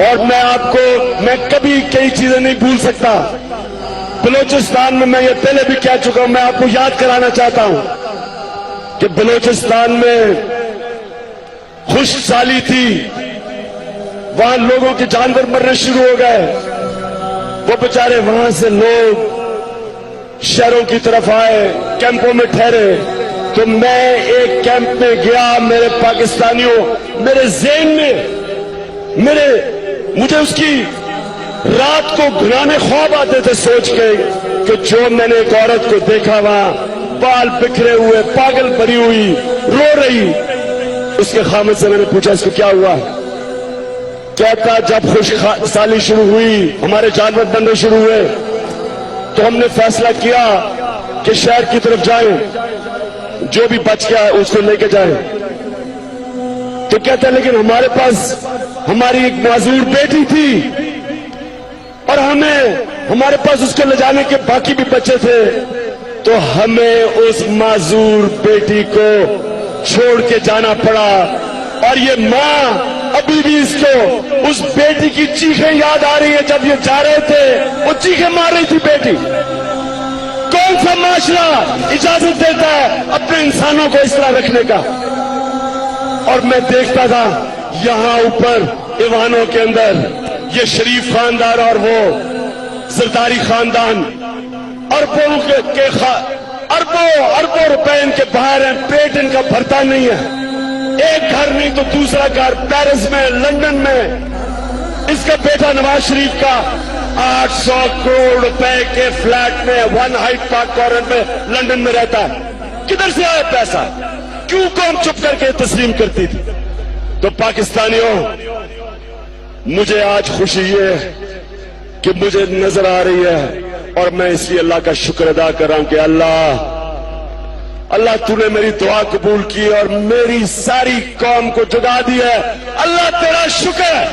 اور میں کبھی کئی چیزیں نہیں بھول سکتا. بلوچستان میں یہ پہلے بھی کہہ چکا ہوں, میں آپ کو یاد کرانا چاہتا ہوں کہ بلوچستان میں خشک سالی تھی, وہاں لوگوں کے جانور مرنے شروع ہو گئے. وہ بیچارے وہاں سے لوگ شہروں کی طرف آئے, کیمپوں میں ٹھہرے. تو میں ایک کیمپ میں گیا, میرے پاکستانیوں, میرے ذہن میں مجھے اس کی رات کو گھنانے خواب آتے تھے سوچ کے کہ جو میں نے ایک عورت کو دیکھا وہاں بال بکھرے ہوئے, پاگل بھری ہوئی, رو رہی. اس کے خامد سے میں نے پوچھا اس کو کیا ہوا؟ کہتا جب خشک سالی شروع ہوئی, ہمارے جانور بننے شروع ہوئے, تو ہم نے فیصلہ کیا کہ شہر کی طرف جائیں, جو بھی بچ گیا اس کو لے کے جائیں. تو کہتا ہے لیکن ہمارے پاس ہماری ایک معذور بیٹی تھی اور ہمارے پاس اس کو لے جانے کے باقی بھی بچے تھے, تو ہمیں اس معذور بیٹی کو چھوڑ کے جانا پڑا. اور یہ ماں ابھی بھی اس کو اس بیٹی کی چیخیں یاد آ رہی ہے. جب یہ جا رہے تھے وہ چیخیں مار رہی تھی بیٹی. کون سا معاشرہ اجازت دیتا ہے اپنے انسانوں کو اس طرح رکھنے کا؟ اور میں دیکھتا تھا یہاں اوپر ایوانوں کے اندر یہ شریف خاندان اور وہ زرداری خاندان اربوں روپے ان کے باہر ہیں, پیٹ ان کا بھرتا نہیں ہے. ایک گھر نہیں تو دوسرا گھر, پیرس میں, لندن میں. اس کا بیٹا نواز شریف کا 800 کروڑ روپے کے فلیٹ میں 1 ہائٹ پارک کارنر میں لندن میں رہتا ہے. کدھر سے آیا پیسہ؟ کیوں قوم چپ کر کے تسلیم کرتی تھی؟ تو پاکستانیوں, مجھے آج خوشی یہ کہ مجھے نظر آ رہی ہے, اور میں اس لیے اللہ کا شکر ادا کر رہا ہوں کہ اللہ تو نے میری دعا قبول کی اور میری ساری قوم کو جگا دی ہے. اللہ تیرا شکر ہے